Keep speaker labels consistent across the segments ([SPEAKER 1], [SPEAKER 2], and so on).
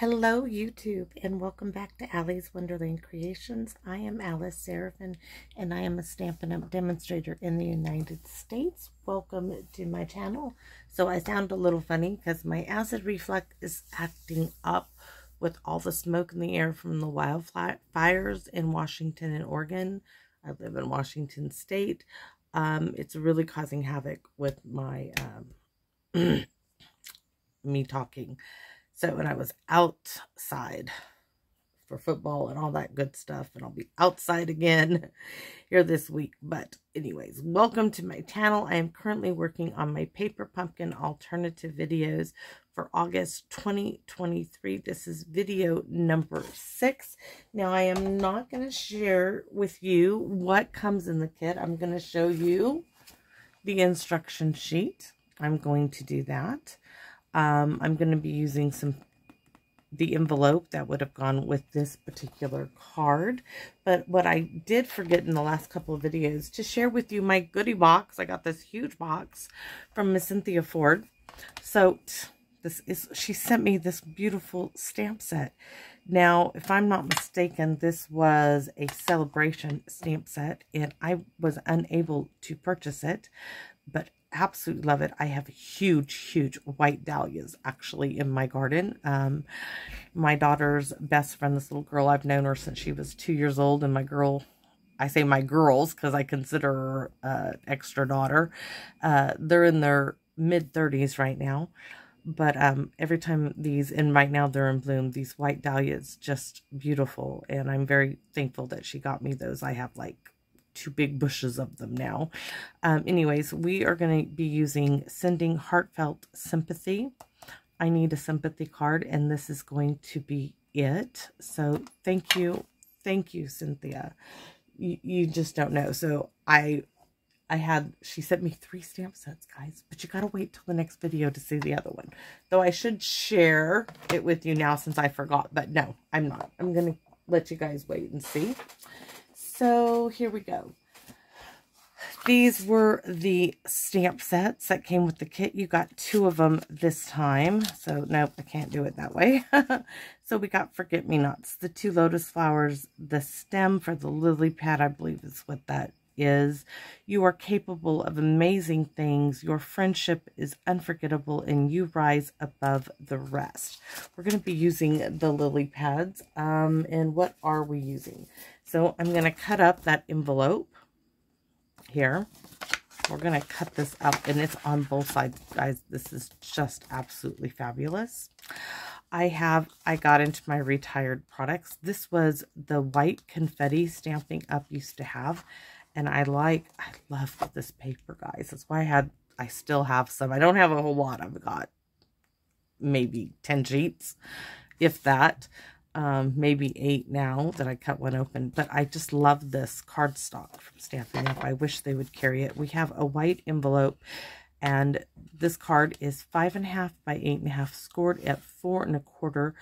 [SPEAKER 1] Hello YouTube and welcome back to Allie's Wonderland Creations. I am Alice Seraphin and I am a Stampin' Up! Demonstrator in the United States. Welcome to my channel. So I sound a little funny because my acid reflux is acting up with all the smoke in the air from the wildfires in Washington and Oregon. I live in Washington State. It's really causing havoc with my me talking. So, and I was outside for football and all that good stuff, and I'll be outside again here this week. But anyways, welcome to my channel. I am currently working on my paper pumpkin alternative videos for August 2023. This is video number 6. Now, I am not going to share with you what comes in the kit. I'm going to show you the instruction sheet. I'm going to do that. I'm going to be using the envelope that would have gone with this particular card. But what I did forget in the last couple of videos to share with you my goodie box. I got this huge box from Miss Cynthia Ford. So she sent me this beautiful stamp set. Now, if I'm not mistaken, this was a celebration stamp set and I was unable to purchase it, but absolutely love it. I have huge white dahlias actually in my garden. My daughter's best friend, this little girl, I've known her since she was 2 years old, and my girl, I say my girls because I consider her extra daughter, they're in their mid-30s right now. But every time and right now they're in bloom, these white dahlias, just beautiful, and I'm very thankful that she got me those. I have like 2 big bushes of them now. Anyways, we are going to be using Sending Heartfelt Sympathy. I need a sympathy card, and this is going to be it. So thank you, Cynthia. You just don't know. So she sent me 3 stamp sets, guys, but you gotta wait till the next video to see the other one. Though I should share it with you now since I forgot, but no, I'm not. I'm gonna let you guys wait and see. So here we go. These were the stamp sets that came with the kit. You got 2 of them this time. So nope, I can't do it that way. So we got Forget-Me-Nots, the 2 lotus flowers, the stem for the lily pad, I believe is what that is. You are capable of amazing things. Your friendship is unforgettable and you rise above the rest. We're going to be using the lily pads. And what are we using? So I'm going to cut up that envelope here. We're going to cut this up, and it's on both sides, guys. This is just absolutely fabulous. I got into my retired products. This was the white confetti Stampin' Up! Used to have, and I love this paper, guys. That's why I still have some. I don't have a whole lot. I've got maybe 10 sheets, if that. Maybe 8 now that I cut one open, but I just love this cardstock from Stampin' Up! I wish they would carry it. We have a white envelope, and this card is 5.5 by 8.5, scored at 4 1/4.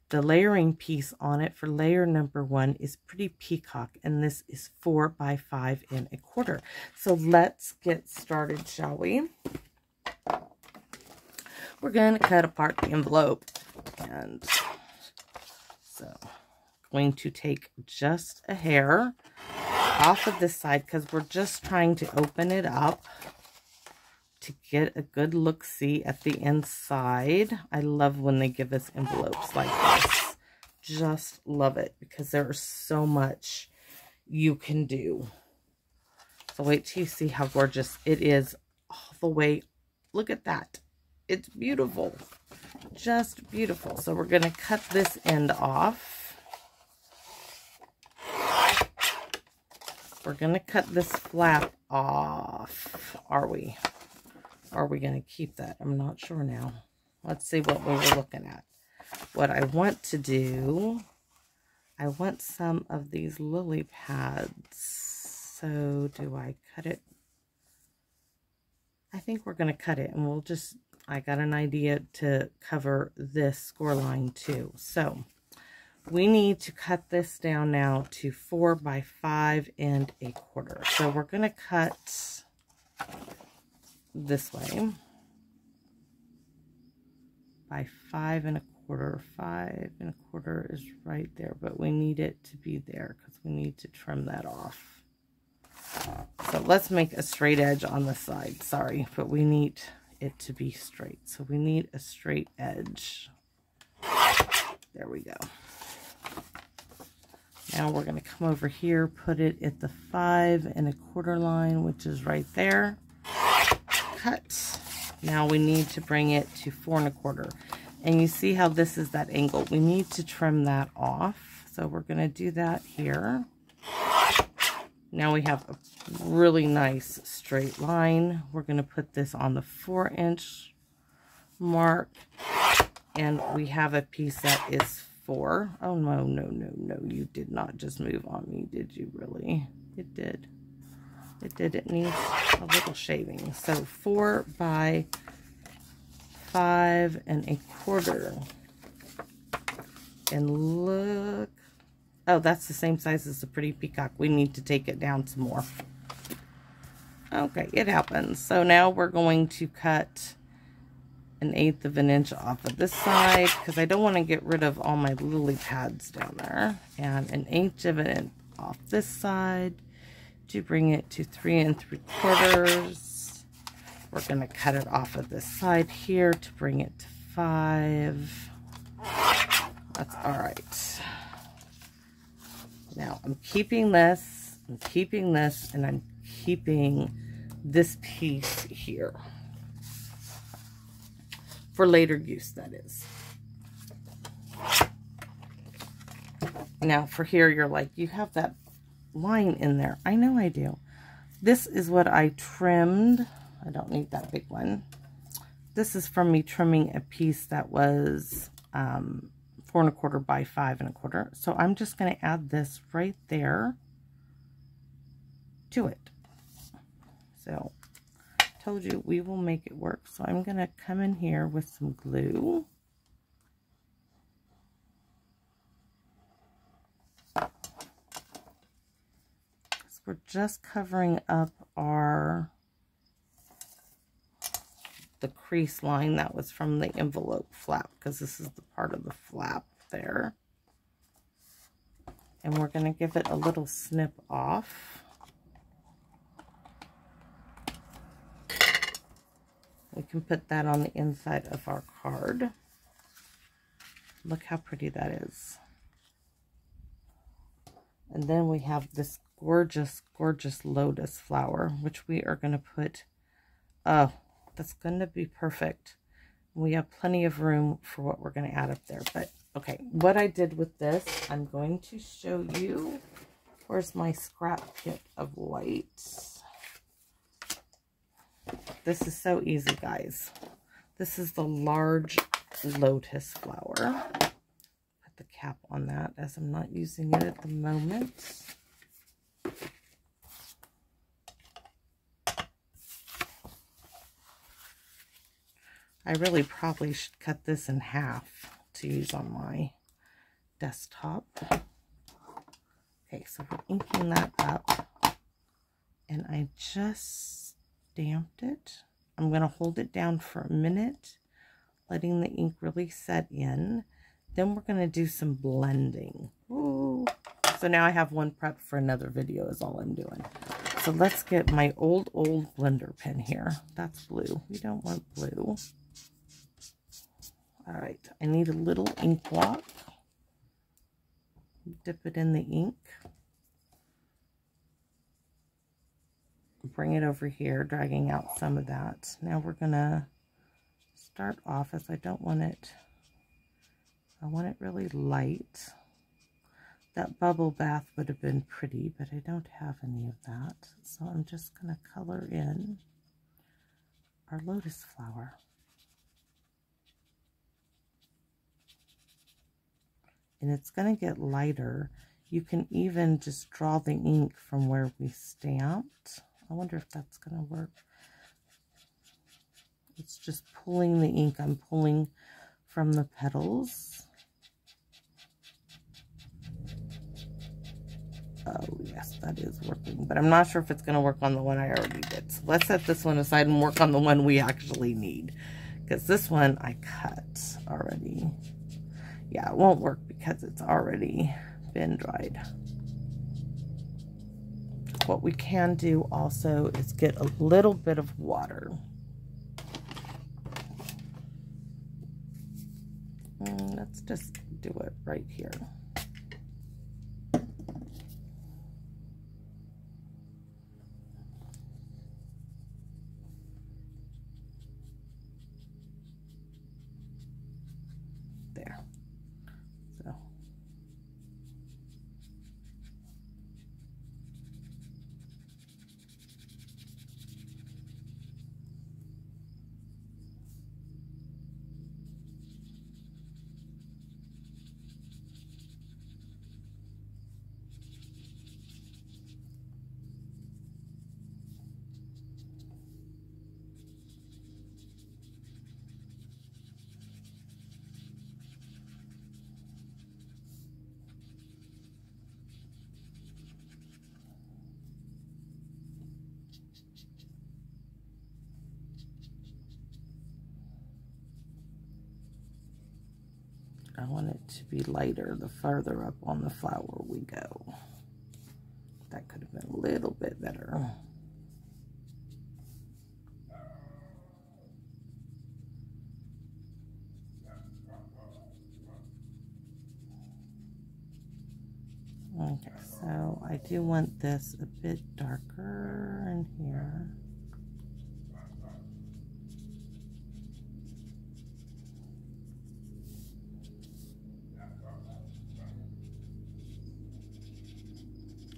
[SPEAKER 1] The layering piece on it for layer number 1 is Pretty Peacock, and this is 4 by 5 1/4. So let's get started, shall we? We're going to cut apart the envelope, and so going to take just a hair off of this side because we're just trying to open it up to get a good look-see at the inside. I love when they give us envelopes like this. Just love it because there's so much you can do. So wait till you see how gorgeous it is all the way. Look at that. It's beautiful. Just beautiful. So we're going to cut this end off. We're going to cut this flap off. Are we going to keep that? I'm not sure now. Let's see what we were looking at. What I want to do, I want some of these lily pads. So do I cut it? I think we're going to cut it, and we'll just, I got an idea to cover this score line too. So we need to cut this down now to 4 by 5 1/4. So we're going to cut this way by 5 1/4. 1/4. 5 1/4 is right there, but we need it to be there because we need to trim that off. So let's make a straight edge on the side. Sorry, but we need it to be straight. So we need a straight edge. There we go. Now we're going to come over here, put it at the 5 1/4 line, which is right there. Cut. Now we need to bring it to 4 1/4. And you see how this is that angle. We need to trim that off. So we're going to do that here. Now we have a really nice straight line. We're going to put this on the 4-inch mark. And we have a piece that is 4. Oh, no, no, no, no. You did not just move on me, did you really? It did. It did. It needs a little shaving. So 4 by 5 1/4. And look. Oh, that's the same size as the pretty peacock. We need to take it down some more. Okay, it happens. So now we're going to cut 1/8 of an inch off of this side because I don't want to get rid of all my lily pads down there. And 1/8 of an inch off this side to bring it to 3 3/4. We're going to cut it off of this side here to bring it to 5. That's all right. Now I'm keeping this, and I'm keeping this piece here. For later use, that is. Now for here, you're like, you have that line in there. I know I do. This is what I trimmed. I don't need that big one. This is from me trimming a piece that was 4 1/4 by 5 1/4. So I'm just going to add this right there to it. So told you we will make it work. So I'm going to come in here with some glue. So we're just covering up the crease line that was from the envelope flap, because this is the part of the flap there. And we're going to give it a little snip off. We can put that on the inside of our card. Look how pretty that is. And then we have this gorgeous, gorgeous lotus flower, which we are going to put, that's going to be perfect. We have plenty of room for what we're going to add up there. But, okay, what I did with this, I'm going to show you. Where's my scrap kit of white? This is so easy, guys. This is the large lotus flower. Put the cap on that as I'm not using it at the moment. I really probably should cut this in half to use on my desktop. Okay, so we're inking that up. And I just stamped it. I'm going to hold it down for a minute, letting the ink really set in. Then we're going to do some blending. Ooh. So now I have one prep for another video is all I'm doing. So let's get my old blender pen here. That's blue. We don't want blue. All right, I need a little ink block. Dip it in the ink. Bring it over here, dragging out some of that. Now we're gonna start off as I want it really light. That bubble bath would have been pretty, but I don't have any of that. So I'm just gonna color in our lotus flower. And it's going to get lighter. You can even just draw the ink from where we stamped. I wonder if that's going to work. It's just pulling the ink. I'm pulling from the petals. Oh, yes, that is working. But I'm not sure if it's going to work on the one I already did. So let's set this one aside and work on the one we actually need. Because this one I cut already. Yeah, it won't work because it's already been dried. What we can do also is get a little bit of water. Let's just do it right here. There. So. I want it to be lighter the further up on the flower we go. That could have been a little bit better. Okay, so I do want this a bit darker in here.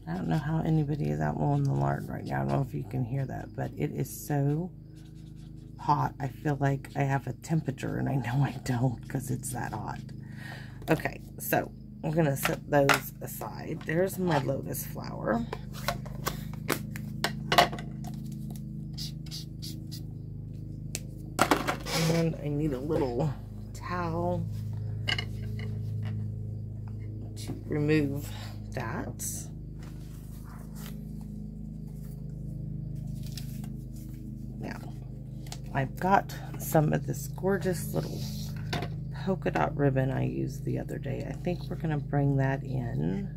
[SPEAKER 1] I don't know how anybody is out mowing the lawn right now. I don't know if you can hear that, but it is so hot. I feel like I have a temperature, and I know I don't because it's that hot. Okay, so I'm going to set those aside. There's my lotus flower. And I need a little towel to remove that. Now, I've got some of this gorgeous little polka dot ribbon I used the other day. I think we're going to bring that in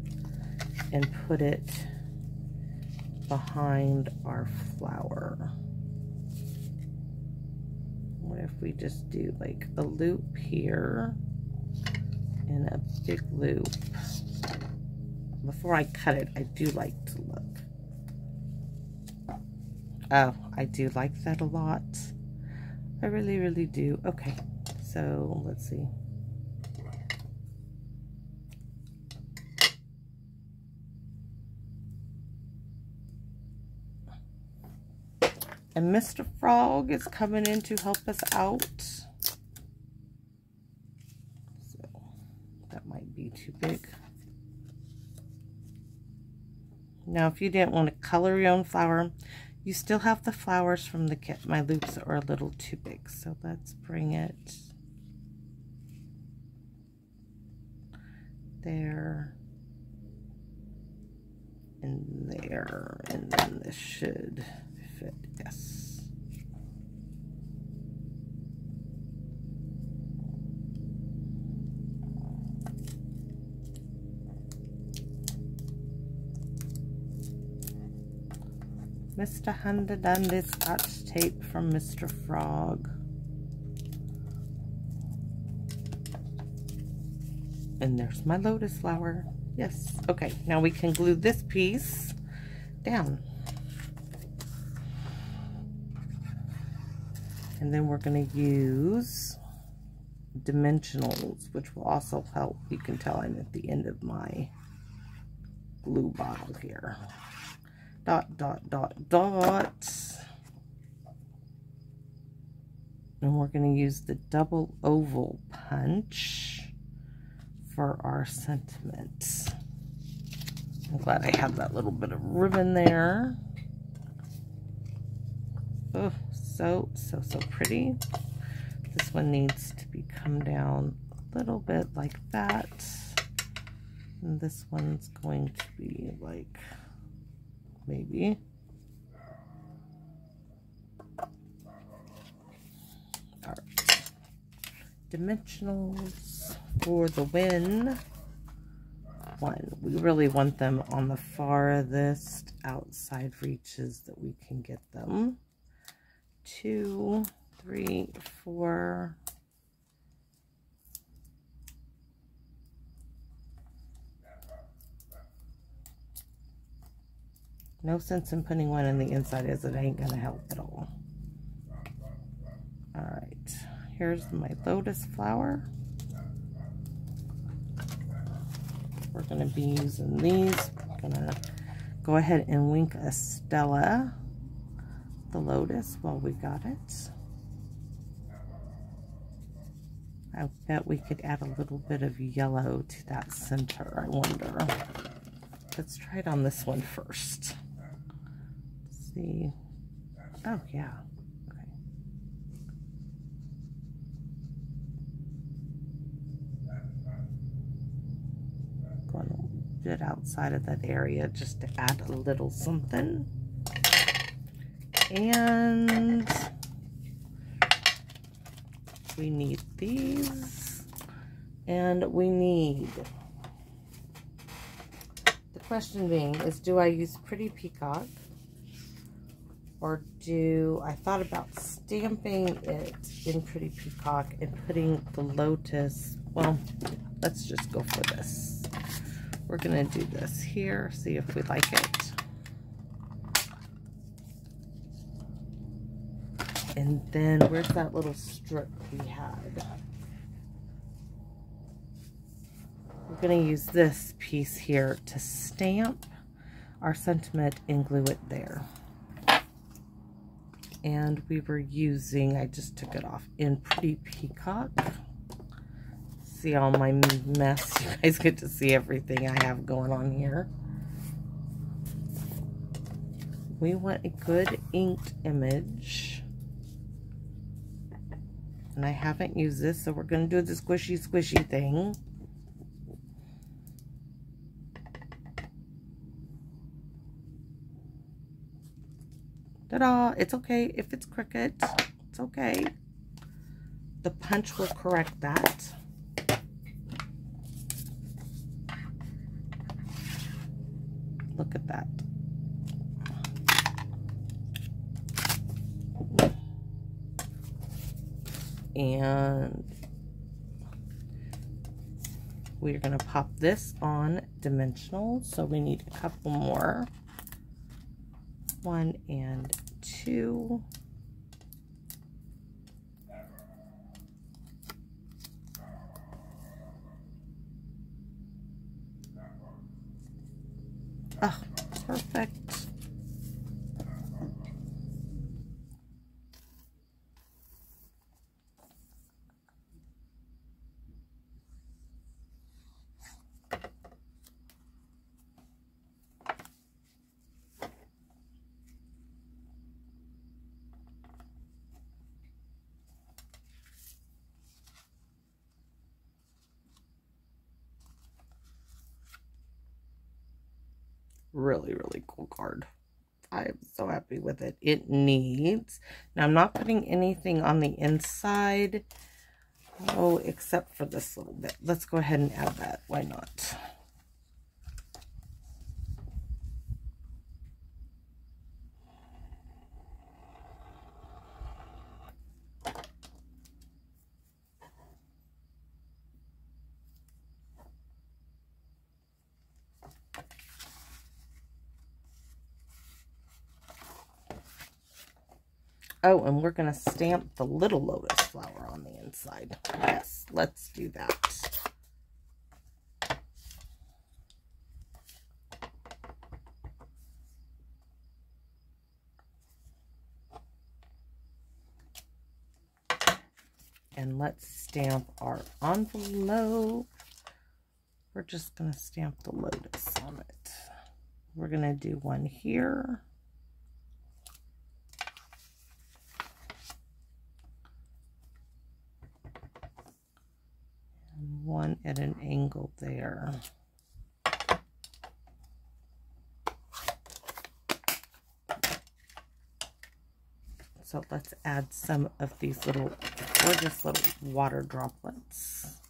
[SPEAKER 1] and put it behind our flower. What if we just do like a loop here and a big loop? Before I cut it, I do like to look. Oh, I do like that a lot. I really, really do. Okay, so let's see. And Mr. Frog is coming in to help us out. So that might be too big. Now, if you didn't want to color your own flower, you still have the flowers from the kit. My loops are a little too big, so let's bring it there and there, and then this should fit. Yes. Mr. Handy Dandy Scotch tape from Mr. Frog. And there's my lotus flower. Yes. Okay, now we can glue this piece down. And then we're going to use dimensionals, which will also help. You can tell I'm at the end of my glue bottle here. Dot, dot, dot, dot. And we're going to use the double oval punch for our sentiments. I'm glad I have that little bit of ribbon there. Oh, so pretty. This one needs to be come down a little bit like that. And this one's going to be like maybe. All right. Dimensionals For the win. 1. We really want them on the farthest outside reaches that we can get them. 2, 3, 4. No sense in putting one in the inside as it ain't gonna help at all. Alright, here's my lotus flower. We're gonna be using these. We're gonna go ahead and wink a Stella, the lotus, while we got it. I bet we could add a little bit of yellow to that center, I wonder. Let's try it on this one first. Let's see. Oh, yeah. Okay. Going a bit outside of that area just to add a little something. And we need these. And we need... The question being is, do I use Pretty Peacock, or do I thought about stamping it in Pretty Peacock and putting the lotus? Well, let's just go for this. We're gonna do this here, see if we like it. And then where's that little strip we had? We're going to use this piece here to stamp our sentiment and glue it there. And we were using, I just took it off, in Pretty Peacock. See all my mess? You guys get to see everything I have going on here. We want a good inked image. And I haven't used this, so we're going to do the squishy thing. Ta-da! It's okay if it's crooked. It's okay. The punch will correct that. Look at that. And we're going to pop this on dimensional, so we need a couple more. 1 and 2. Oh, perfect. Really, really cool card. I am so happy with it. It needs, now I'm not putting anything on the inside, oh, except for this little bit. Let's go ahead and add that. Why not? Oh, and we're going to stamp the little lotus flower on the inside. Yes, let's do that. And let's stamp our envelope. We're just going to stamp the lotus on it. We're going to do one here. One at an angle there. So let's add some of these little gorgeous little water droplets.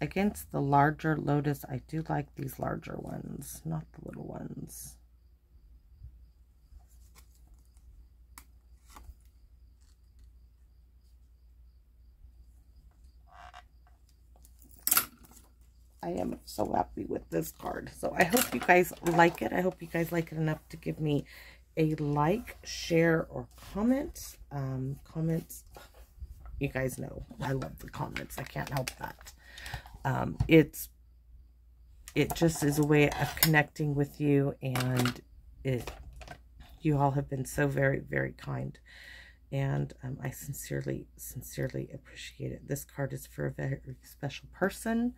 [SPEAKER 1] against the larger Lotus, I do like these larger ones, not the little ones. I am so happy with this card. So I hope you guys like it. I hope you guys like it enough to give me a like, share, or comment. Comments, you guys know I love the comments. I can't help that. It just is a way of connecting with you, and you all have been so very, very kind. And I sincerely appreciate it. This card is for a very special person.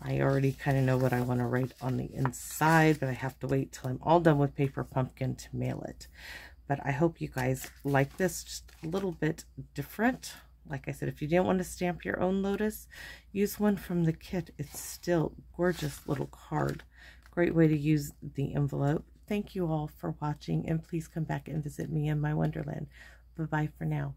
[SPEAKER 1] I already kind of know what I want to write on the inside, but I have to wait till I'm all done with Paper Pumpkin to mail it. But I hope you guys like this, just a little bit different. Like I said, if you didn't want to stamp your own Lotus, use one from the kit. It's still a gorgeous little card. Great way to use the envelope. Thank you all for watching, and please come back and visit me in my Wonderland. Bye-bye for now.